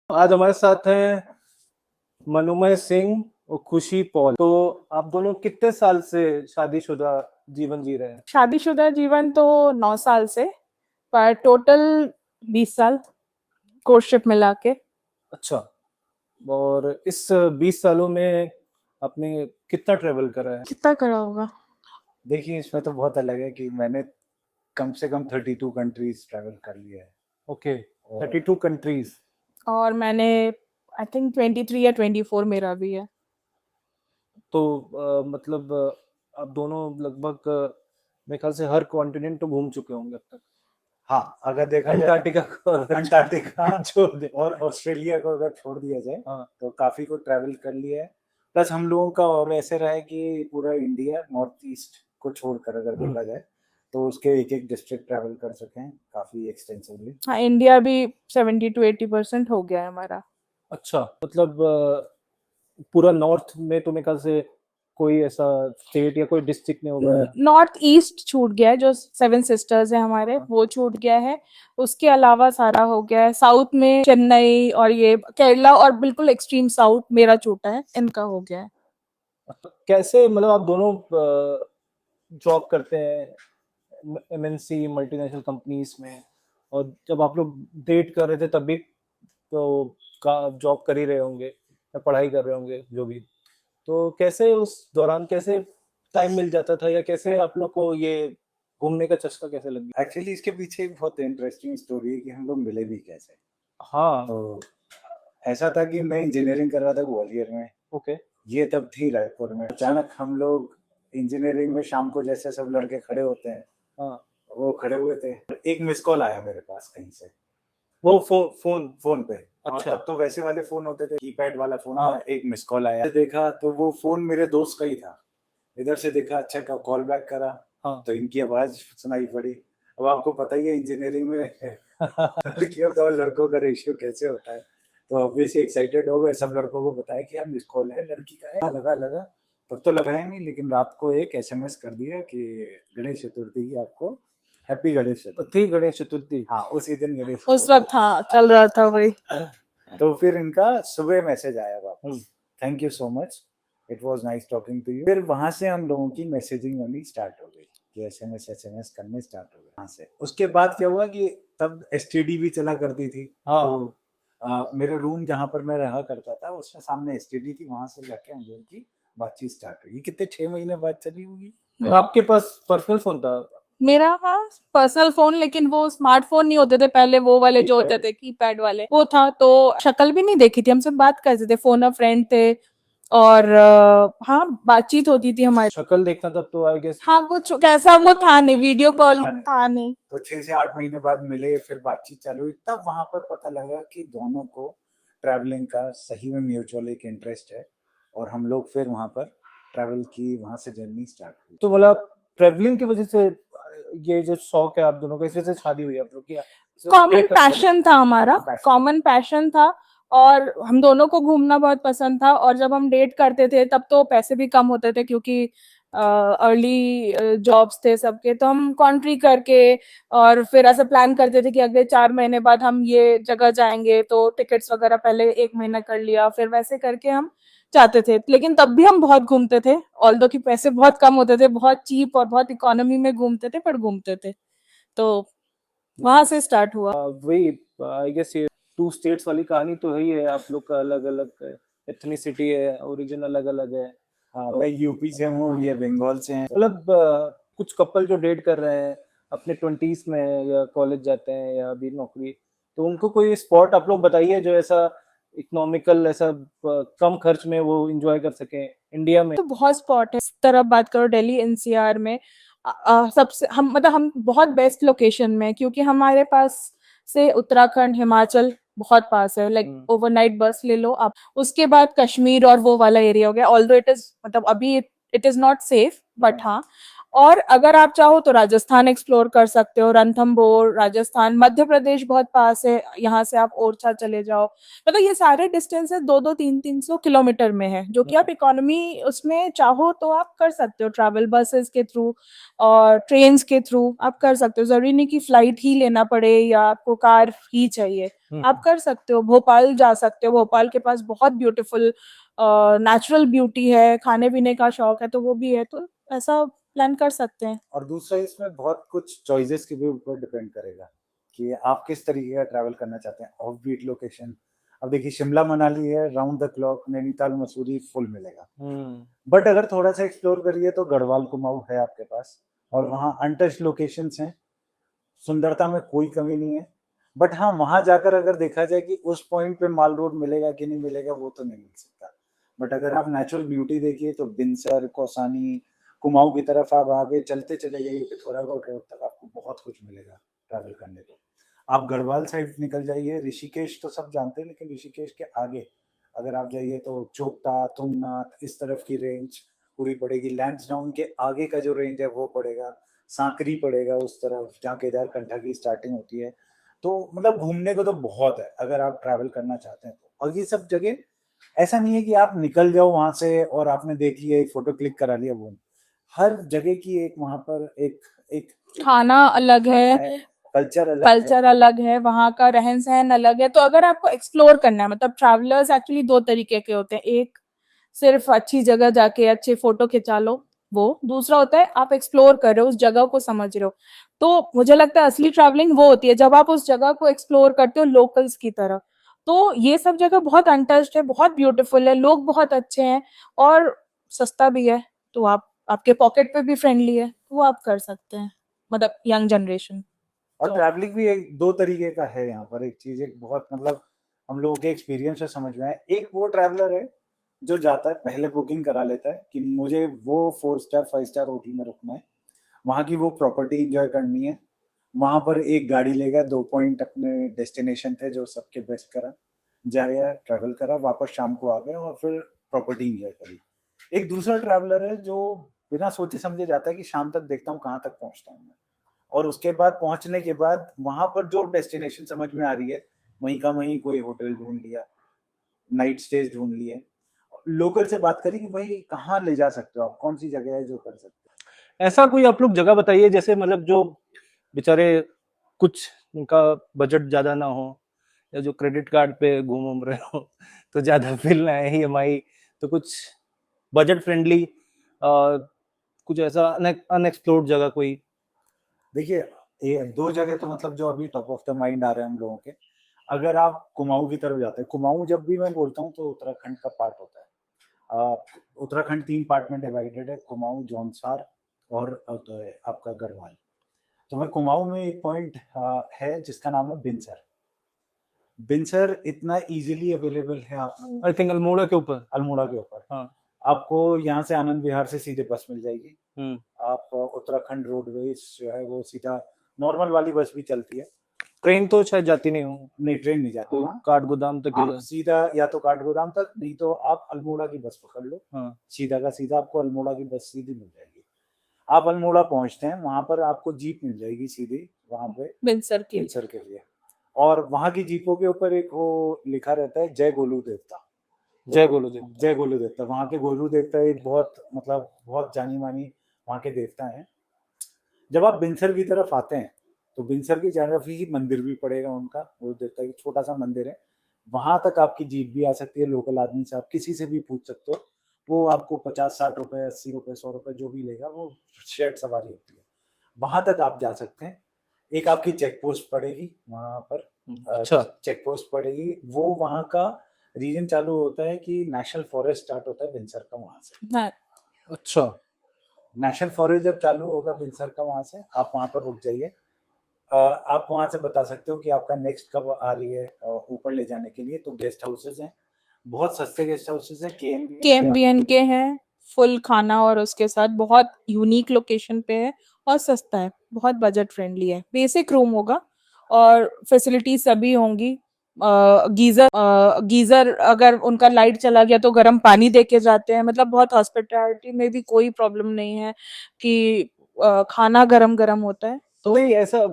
आज हमारे साथ हैं मनोमय सिंह और खुशी पॉल। तो आप दोनों कितने साल से शादीशुदा जीवन जी रहे हैं? शादीशुदा जीवन तो 9 साल से, पर टोटल 20 साल कोर्टशिप मिला के। अच्छा। और इस 20 सालों में आपने कितना ट्रेवल करा है? कितना करा होगा? देखिए, इसमें तो बहुत अलग है कि मैंने कम से कम 32 कंट्रीज ट्रैवल कर लिया है। ओके, और 32 कंट्रीज। और मैंने आई थिंक 23 या 24 मेरा भी है। तो मतलब आप दोनों लगभग मेरे ख्याल से हर कॉन्टिनेंट तो घूम चुके होंगे अब तक। हाँ, अगर देखा जाए अंटार्कटिका को अंटार्कटिका छोड़ दे। और ऑस्ट्रेलिया को अगर छोड़ दिया जाए हाँ। तो काफी को ट्रैवल कर लिया है। प्लस हम लोगों का और ऐसे रहा है कि पूरा इंडिया नॉर्थ ईस्ट को छोड़कर अगर देखा जाए तो उसके एक एक डिस्ट्रिक्ट ट्रैवल कर सके हैं काफी एक्सटेंसिवली। हाँ, इंडिया भी 70 to 80% हो गया है हमारा। अच्छा, मतलब पूरा नॉर्थ में तो मेरे ख्याल से कोई ऐसा स्टेट या कोई डिस्ट्रिक्ट नहीं होगा। नॉर्थ ईस्ट छूट गया है, जो 7 सिस्टर्स है हमारे, वो छूट गया है। उसके अलावा सारा हो गया है। साउथ में चेन्नई और ये केरला और बिल्कुल एक्सट्रीम साउथ मेरा छूटा है, इनका हो गया है। कैसे, मतलब आप दोनों जॉब करते हैं एमएनसी मल्टीनेशनल कंपनीज में, और जब आप लोग डेट कर रहे थे तब भी तो जॉब कर ही रहे होंगे या पढ़ाई कर रहे होंगे जो भी, तो कैसे उस दौरान कैसे टाइम मिल जाता था, या कैसे आप लोग को ये घूमने का चस्का कैसे लग गया? एक्चुअली इसके पीछे एक बहुत इंटरेस्टिंग स्टोरी है कि हम लोग मिले भी कैसे। हाँ। तो ऐसा था कि मैं इंजीनियरिंग कर रहा था ग्वालियर में। ओके। ये तब थी रायपुर में। अचानक हम लोग इंजीनियरिंग में शाम को जैसे सब लड़के खड़े होते हैं, हाँ। वो खड़े हुए थे। एक मिस कॉल आया मेरे पास कहीं से, वो फोन। फोन पे। अच्छा। और तब तो वैसे वाले फोन होते थे, कीपैड वाला फोन। हाँ। एक मिस कॉल आया, देखा तो वो फोन मेरे दोस्त का ही था। इधर से देखा, अच्छा का कॉल बैक करा। हाँ। तो इनकी आवाज सुनाई पड़ी। अब आपको पता ही है इंजीनियरिंग में लड़कियों का और लड़कों का रेशियो कैसे होता है। तो ऑब्वियसली एक्साइटेड हो गए, सब लड़कों को बताया कि हम मिस कॉल है, लड़की का है। लगा तब तो लगा ही नहीं, लेकिन रात को एक एसएमएस कर दिया कि गणेश चतुर्थी की आपको हैप्पी गणेश चतुर्थी। थी गणेश चतुर्थी। हाँ, उसी दिन गणेश उस वक्त हाँ चल रहा था वही। तो फिर इनका सुबह मैसेज आया वापस, thank you so much, it was nice talking to you. फिर वहां से हम लोगों की मैसेजिंग होनी स्टार्ट हो गई कि एसएमएस करने स्टार्ट हो गए वहां से। उसके बाद क्या हुआ कि तब एसटीडी भी चला करती थी। हाँ। तो मेरे रूम जहाँ पर मैं रहा करता था उसके सामने एसटीडी थी, वहां से जाके हम लोगों की बातचीत स्टार्ट हुई। कितने 6 महीने बाद चली होगी। आपके पास पर्सनल फोन था? मेरा हाँ पर्सनल फोन, लेकिन वो स्मार्टफोन नहीं होते थे पहले, वो वाले जो होते थे कीपैड वाले, वो था। तो शक्ल भी नहीं देखी थी, हमसे बात करते थे, फोन अ फ्रेंड थे। और हाँ बातचीत होती थी हमारी। शक्ल देखना तब तो आई गेस। हाँ वो कैसा वो था नहीं, वीडियो कॉल था नहीं। तो 6 से 8 महीने बाद मिले, फिर बातचीत चालू हुई। तब वहां पर पता लगा कि दोनों को ट्रैवलिंग का सही में म्यूचुअल एक इंटरेस्ट है, और हम लोग फिर वहां पर ट्रैवल की, वहां से जर्नी स्टार्ट हुई। तो मतलब ट्रेवलिंग की वजह से ये जो शौक है आप दोनों का, इस वजह से शादी हुई आप लोग की? कॉमन पैशन था हमारा, कॉमन पैशन था। और हम दोनों को घूमना बहुत पसंद था। और जब हम डेट करते थे तब तो पैसे भी कम होते थे, क्योंकि अर्ली जॉब्स थे सबके। तो हम कॉन्ट्री करके और फिर ऐसा प्लान करते थे कि अगले 4 महीने बाद हम ये जगह जाएंगे, तो टिकट्स वगैरह पहले 1 महीना कर लिया, फिर वैसे करके हम जाते थे। लेकिन तब भी हम बहुत घूमते थे, ऑल्दो कि पैसे बहुत कम होते थे, बहुत चीप और बहुत इकोनॉमी में घूमते थे, पर घूमते थे। तो वहां से स्टार्ट हुआ। वही आई गेस ये 2 स्टेट्स वाली कहानी तो है ही है। आप लोग का अलग अलग एथनिसिटी है, ओरिजिन अलग अलग है। हाँ, मैं यूपी से हूँ, ये बंगाल से हैं। मतलब कुछ कपल जो डेट कर रहे हैं अपने 20s में, या कॉलेज जाते हैं या अभी नौकरी, तो उनको कोई स्पॉट आप लोग बताइए जो ऐसा इकोनॉमिकल, ऐसा कम खर्च में वो एंजॉय कर सके इंडिया में। तो बहुत स्पॉट है। इस तरफ बात करो दिल्ली एनसीआर में, सबसे हम मतलब हम बहुत बेस्ट लोकेशन में, क्योंकि हमारे पास से उत्तराखंड हिमाचल बहुत पास है। लाइक ओवरनाइट बस ले लो आप। उसके बाद कश्मीर और वो वाला एरिया हो गया। ऑल्दो इट इज मतलब अभी it is not safe, but हाँ और अगर आप चाहो तो राजस्थान एक्सप्लोर कर सकते हो, रणथंभौर राजस्थान, मध्य प्रदेश बहुत पास है, यहाँ से आप ओरछा चले जाओ। मतलब ये सारे डिस्टेंसेस 200-300 किलोमीटर में है, जो कि आप इकोनॉमी उसमें चाहो तो आप कर सकते हो, ट्रैवल बसेस के थ्रू और ट्रेन्स के थ्रू आप कर सकते हो। जरूरी नहीं कि फ्लाइट ही लेना पड़े या आपको कार ही चाहिए, आप कर सकते हो। भोपाल जा सकते हो, भोपाल के पास बहुत ब्यूटीफुल नेचुरल ब्यूटी है, खाने पीने का शौक है तो वो भी है, तो ऐसा प्लान कर सकते हैं। और दूसरा इसमें बहुत कुछ चॉइसेस के भी ऊपर डिपेंड करेगा कि आप किस तरीके का ट्रैवल करना चाहते हैं। ऑफ बीट लोकेशन, अब देखिए शिमला मनाली है round the clock, Nainital Mussoorie full मिलेगा। बट अगर थोड़ा सा एक्सप्लोर करिए तो गढ़वाल कुमाऊं है आपके पास, और वहाँ अनटच्ड लोकेशंस हैं, सुंदरता में कोई कमी नहीं है। बट हाँ, वहां जाकर अगर देखा जाए कि उस पॉइंट पे माल रोड मिलेगा कि नहीं मिलेगा, वो तो नहीं मिल सकता। बट अगर आप नेचुरल ब्यूटी देखिए तो बिनसर, कौसानी, कुमाऊं की तरफ आप आगे चलते चले जाइए, पिथौरागढ़ रोड तक आपको बहुत कुछ मिलेगा ट्रैवल करने को। आप गढ़वाल साइड निकल जाइए, ऋषिकेश तो सब जानते हैं, लेकिन ऋषिकेश के आगे अगर आप जाइए तो चोपता, तुंगनाथ, इस तरफ की रेंज पूरी पड़ेगी। लैंसडाउन के आगे का जो रेंज है वो पड़ेगा, सांकरी पड़ेगा उस तरफ जहाँ केदारकंठा की स्टार्टिंग होती है। तो मतलब घूमने को तो बहुत है अगर आप ट्रैवल करना चाहते हैं तो। और ये सब जगह ऐसा नहीं है कि आप निकल जाओ वहां से और आपने देख लिया, एक फोटो क्लिक करा लिया, वो हर जगह की एक वहां पर एक एक खाना अलग है, कल्चर अलग है, वहाँ का रहन सहन अलग है। तो अगर आपको एक्सप्लोर करना है, मतलब ट्रैवलर्स एक्चुअली दो तरीके के होते हैं, एक सिर्फ अच्छी जगह जाके अच्छे फोटो खिंचा लो, वो दूसरा होता है आप एक्सप्लोर कर रहे हो, उस जगह को समझ रहे हो। तो मुझे लगता है असली ट्रैवलिंग वो होती है जब आप उस जगह को एक्सप्लोर करते हो लोकल्स की तरह। तो ये सब जगह बहुत अनटच्ड है, बहुत ब्यूटीफुल है, लोग बहुत अच्छे हैं और सस्ता भी है, तो आप आपके पॉकेट पे भी फ्रेंडली है, वो आप कर सकते हैं, मतलब यंग जनरेशन। और ट्रैवलिंग भी एक दो तरीके का है यहाँ पर। एक चीज एक बहुत मतलब हम लोगों के एक्सपीरियंस से समझ में आया, एक वो ट्रैवलर है जो जाता है पहले बुकिंग करा लेता है कि मुझे वो 4 स्टार 5 स्टार होटल में रुकना है, वहाँ की वो प्रॉपर्टी इंजॉय करनी है, वहां पर एक गाड़ी लेगा, 2 पॉइंट अपने डेस्टिनेशन थे जो सबके बेस्ट करा, जाया ट्रैवल करा, वापस शाम को आ गए और फिर प्रॉपर्टी इंजॉय करी। एक दूसरा ट्रैवलर है जो बिना सोचे समझे जाता है कि शाम तक देखता हूँ कहाँ तक पहुँचता हूँ मैं, और उसके बाद पहुंचने के बाद वहां पर जो डेस्टिनेशन समझ में आ रही है वहीं का वहीं कोई होटल ढूंढ लिया, नाइट स्टेज ढूंढ लिए, लोकल से बात करी कि भाई कहाँ ले जा सकते हो आप, कौन सी जगह है जो कर सकते हो। ऐसा कोई आप लोग जगह बताइए जैसे मतलब जो बेचारे कुछ उनका बजट ज्यादा ना हो, या जो क्रेडिट कार्ड पे घूम रहे हो तो ज्यादा बिल ना है EMI, तो कुछ बजट फ्रेंडली कुछ ऐसा अनएक्सप्लोर्ड जगह कोई। देखिए ये 2 जगह तो मतलब जो अभी टॉप ऑफ द माइंड आ रहे हैं हम लोगों के। अगर आप कुमाऊं की तरफ जाते हैं, कुमाऊं जब भी मैं बोलता हूँ तो उत्तराखंड का पार्ट होता है। उत्तराखंड 3 पार्ट में डिवाइडेड है, कुमाऊं, जौनसार और तो आपका गढ़वाल। तो मैं कुमाऊं में एक पॉइंट है जिसका नाम है बिनसर। बिनसर इतना इजीली अवेलेबल है, आप आई थिंक अल्मोड़ा के ऊपर। अल्मोड़ा के ऊपर। हाँ। आपको यहाँ से आनंद विहार से सीधे बस मिल जाएगी। आप उत्तराखंड रोडवेज जो है वो सीधा नॉर्मल वाली बस भी चलती है, ट्रेन तो शायद जाती नहीं हो। नहीं ट्रेन नहीं जाती वहाँ, काठगोदाम तक आप सीधा या तो काठगोदाम तक, नहीं तो आप अल्मोड़ा की बस पकड़ लो। हाँ। सीधा का सीधा आपको अल्मोड़ा की बस सीधी मिल जाएगी। आप अल्मोड़ा पहुंचते हैं, वहां पर आपको जीप मिल जाएगी सीधी वहां पे बिनसर के लिए। और वहां की जीपों के ऊपर एक वो लिखा रहता है जय गोलू देवता। जय गोलू देवता। जय गोलू देवता, वहाँ के गोलू देवता एक बहुत मतलब बहुत जानी मानी वहाँ के देवता हैं। जब आप बिनसर की तरफ आते हैं तो बिनसर की तरफ ही मंदिर भी पड़ेगा उनका, वो देवता की छोटा सा मंदिर है, वहां तक आपकी जीप भी आ सकती है। लोकल आदमी से आप किसी से भी पूछ सकते हो, वो आपको 50-60 रुपए, 80 रुपए, 100 रुपए जो भी लेगा, वो शेयर्ड सवारी होती है, वहां तक आप जा सकते हैं। एक आपकी चेक पोस्ट पड़ेगी वहां पर, अच्छा। चेक पोस्ट पड़ेगी, वो वहां का रीजन चालू होता है कि नेशनल फॉरेस्ट स्टार्ट होता है बिनसर का वहां से। अच्छा। नेशनल फॉरेस्ट जब चालू होगा बिनसर का वहां से, आप वहां पर रुक जाइए। आप वहां से बता सकते हो कि आपका नेक्स्ट कब आ रही है ऊपर ले जाने के लिए। तो गेस्ट हाउसेस हैं, बहुत सस्ते गेस्ट हाउसेस हैं, KMBN के हैं, फुल खाना और उसके साथ बहुत यूनिक लोकेशन पे है और सस्ता है, बहुत बजट फ्रेंडली है। बेसिक रूम होगा और फैसिलिटीज सभी होंगी। गीजर अगर उनका लाइट चला गया तो गर्म पानी दे के जाते हैं, मतलब बहुत हॉस्पिटैलिटी में भी कोई प्रॉब्लम नहीं है कि खाना गरम गरम होता है। तो ये ऐसा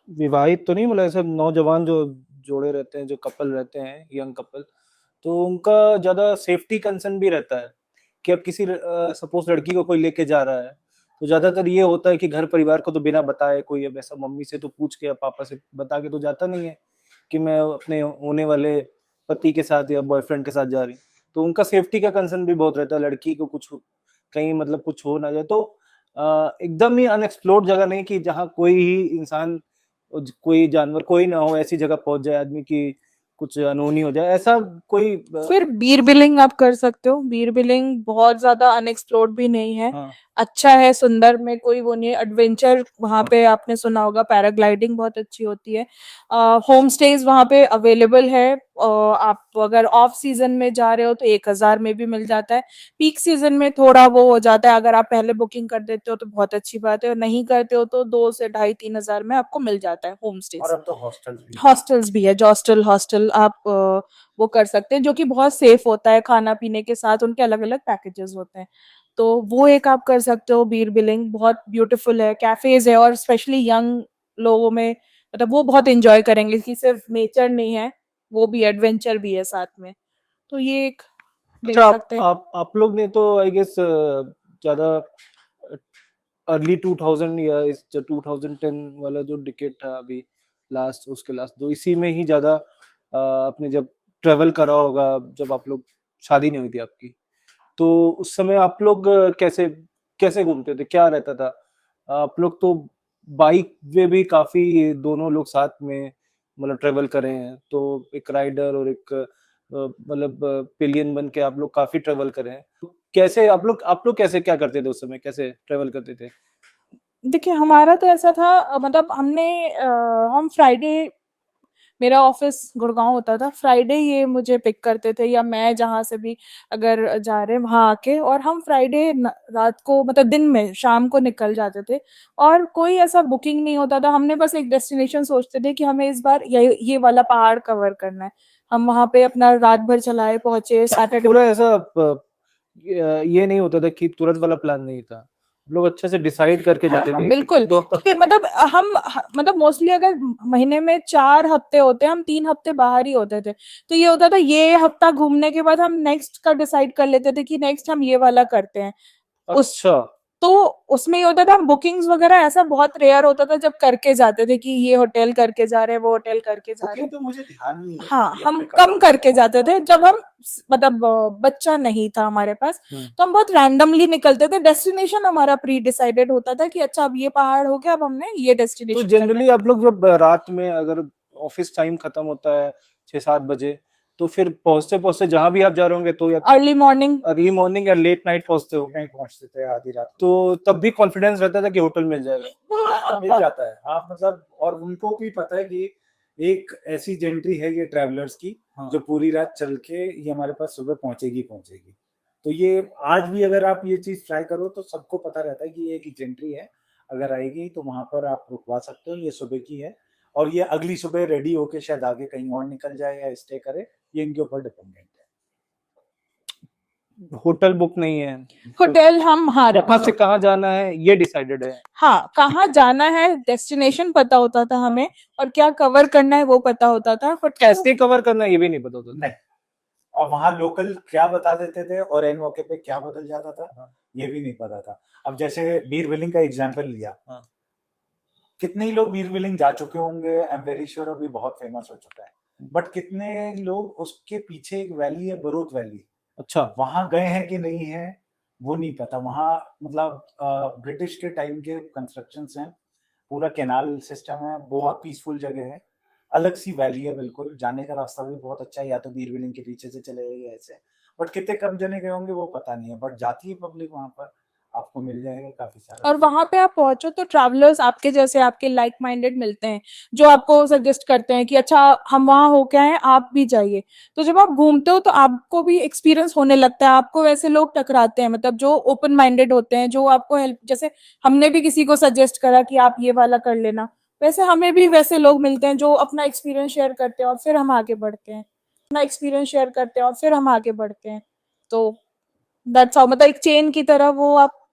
विवाहित तो नहीं, मतलब ऐसा नौजवान जो जोड़े रहते हैं, जो कपल रहते हैं, यंग कपल, तो उनका ज्यादा सेफ्टी कंसर्न भी रहता है कि अब किसी सपोज लड़की को कोई लेके जा रहा है, तो ज्यादातर ये होता है कि घर परिवार को तो बिना बताए कोई, अब ऐसा मम्मी से तो पूछ के या पापा से बता के तो जाता नहीं है कि मैं अपने होने वाले पति के साथ या बॉयफ्रेंड के साथ जा रही हूँ। तो उनका सेफ्टी का कंसर्न भी बहुत रहता है, लड़की को कुछ कहीं मतलब कुछ हो ना जाए। तो एकदम ही अनएक्सप्लोर्ड जगह नहीं कि जहाँ कोई ही इंसान, कोई जानवर कोई ना हो, ऐसी जगह पहुंच जाए आदमी की कुछ अनहोनी हो जाए, ऐसा कोई फिर बीर बिलिंग आप कर सकते हो। बीर बिलिंग बहुत ज्यादा अनएक्सप्लोर्ड भी नहीं है, हाँ अच्छा है, सुंदर में कोई वो नहीं है। एडवेंचर वहाँ पे आपने सुना होगा, पैराग्लाइडिंग बहुत अच्छी होती है। होम स्टेज वहाँ पे अवेलेबल है। आप अगर ऑफ सीजन में जा रहे हो तो 1,000 में भी मिल जाता है। पीक सीजन में थोड़ा वो हो जाता है, अगर आप पहले बुकिंग कर देते हो तो बहुत अच्छी बात है, और नहीं करते हो तो 2 से 2,500-3,000 में आपको मिल जाता है होम और स्टेज। अब तो हॉस्टल्स भी हॉस्टल्स भी है, जॉस्टल हॉस्टल आप वो कर सकते हैं, जो कि बहुत सेफ होता है। खाना पीने के साथ उनके अलग अलग पैकेजेस होते हैं, तो वो एक आप कर सकते हो। बीर बिलिंग बहुत ब्यूटीफुल है, कैफेज है, और स्पेशली यंग लोगों में मतलब वो बहुत एंजॉय करेंगे कि सिर्फ नेचर नहीं है, वो भी एडवेंचर भी है साथ में। तो ये एक देख अच्छा, सकते हैं। आप लोग ने तो आई गेस ज्यादा अर्ली 2000 या इस जो 2010 वाला जो डिकेड था अभी लास्ट, उसके लास्ट दो, इसी में ही ज्यादा आपने जब ट्रेवल करा होगा, जब आप लोग शादी नहीं हुई थी आपकी, तो उस समय आप लोग कैसे कैसे घूमते थे, क्या रहता था? आप लोग तो बाइक में भी काफी दोनों लोग साथ में मतलब ट्रेवल करे हैं, तो एक राइडर और एक मतलब पिलियन बन के आप लोग काफी ट्रेवल करे हैं। तो कैसे आप लोग कैसे क्या करते थे उस समय, कैसे ट्रेवल करते थे? देखिए हमारा तो ऐसा था, मतलब हम फ्राइडे, मेरा ऑफिस गुड़गांव होता था, फ्राइडे ये मुझे पिक करते थे, या मैं जहाँ से भी अगर जा रहे वहां आके, और हम फ्राइडे रात को मतलब दिन में शाम को निकल जाते थे। और कोई ऐसा बुकिंग नहीं होता था, हमने बस एक डेस्टिनेशन सोचते थे कि हमें इस बार ये वाला पहाड़ कवर करना है। हम वहां पे अपना रात भर चलाए, पहुंचे सैटरडे। पूरा ऐसा ये नहीं होता था कि तुरंत वाला प्लान नहीं था, लोग अच्छे से डिसाइड करके जाते थे। बिल्कुल, फिर मतलब मतलब मोस्टली अगर महीने में 4 हफ्ते होते हैं, हम 3 हफ्ते बाहर ही होते थे। तो ये होता था, ये हफ्ता घूमने के बाद हम नेक्स्ट का डिसाइड कर लेते थे कि नेक्स्ट हम ये वाला करते हैं। उस अच्छा, तो उसमें ये होता था, बुकिंग्स वगैरह ऐसा बहुत रेयर होता था जब करके जाते थे कि ये होटल करके जा रहे हैं, वो होटल करके जा रहे बुकिंग हैं। तो मुझे ध्यान नहीं है हाँ, कि हम हमने कम कब करके किया। जाते थे जब हम मतलब बच्चा नहीं था हमारे पास, तो हम बहुत रैंडमली निकलते थे। डेस्टिनेशन हमारा प्री डिसाइडेड होता था कि अच्छा अब ये पहाड़ हो गया, अब हमने ये तो डेस्टिनेशन करना है। जनरली आप लोग जब रात में, अगर ऑफिस टाइम खत्म होता है 6-7 बजे, तो फिर पहुंचते पहुंचते जहां भी आप जा रहे होंगे, तो या अर्ली मॉर्निंग, अर्ली मॉर्निंग या लेट नाइट पहुंचते हो, नहीं पहुंचते थे आधी रात तो तब भी कॉन्फिडेंस रहता था कि होटल मिल जाएगा? को। मिल जाता है, हाँ, मतलब और उनको भी पता है कि एक ऐसी जेंट्री है ये ट्रैवलर्स की, हाँ। जो पूरी रात चल के ये हमारे पास सुबह पहुंचेगी पहुंचेगी। तो ये आज भी अगर आप ये चीज ट्राई करो तो सबको पता रहता है कि ये एक जेंट्री है, अगर आएगी तो वहां पर आप रुकवा सकते हो, ये सुबह की है, और ये अगली सुबह रेडी होके शायद आगे कहीं और निकल जाए या स्टे करे, ये इनके ऊपर डिपेंडेंट है। होटल बुक नहीं है, होटल हम, हाँ, कहाँ से कहाँ जाना है ये डिसाइडेड है। हाँ, कहाँ जाना है, डेस्टिनेशन पता होता था हमें, और क्या कवर करना है वो पता होता था, बट कैसे कवर करना है ये भी नहीं पता होता था। नहीं, और वहां लोकल क्या बता देते थे और एन मौके पे क्या बदल जाता था, ये भी नहीं पता था। अब जैसे बीर बिलिंग का एग्जांपल लिया, हाँ। कितने ही लोग बीर बिलिंग जा चुके होंगे, आई एम वेरी श्योर अभी बहुत फेमस हो चुका है, बट कितने लोग उसके पीछे एक वैली है, बरूत वैली, अच्छा, वहां गए हैं कि नहीं है वो नहीं पता। वहां मतलब ब्रिटिश के टाइम के कंस्ट्रक्शंस हैं, पूरा कैनाल सिस्टम है, बहुत पीसफुल जगह है, अलग सी वैली है बिल्कुल, जाने का रास्ता भी बहुत अच्छा है, या तो बीर बिलिंग के पीछे से चले जाइए ऐसे, बट कितने कम जने गए होंगे वो पता नहीं है, बट जाती है पब्लिक वहां पर, आपको मिल जाएगा काफी सारा। और वहां पे आप पहुंचो तो ट्रैवलर्स आपके जैसे, आपके लाइक माइंडेड मिलते हैं, जो आपको सजेस्ट करते हैं कि अच्छा हम वहां होके आए, आप भी जाइए। तो जब आप घूमते हो तो आपको भी एक्सपीरियंस होने लगता है, आपको वैसे लोग टकराते हैं, मतलब जो ओपन माइंडेड होते हैं, जो आपको हेल्प, जैसे हमने भी किसी को सजेस्ट करा कि आप ये वाला कर लेना, वैसे हमें भी वैसे लोग मिलते हैं जो अपना एक्सपीरियंस शेयर करते हैं, और फिर हम आगे बढ़ते हैं, अपना एक्सपीरियंस शेयर करते हैं और फिर हम आगे बढ़ते हैं। तो दैट्स हाउ, मतलब एक चेन की तरह वो आप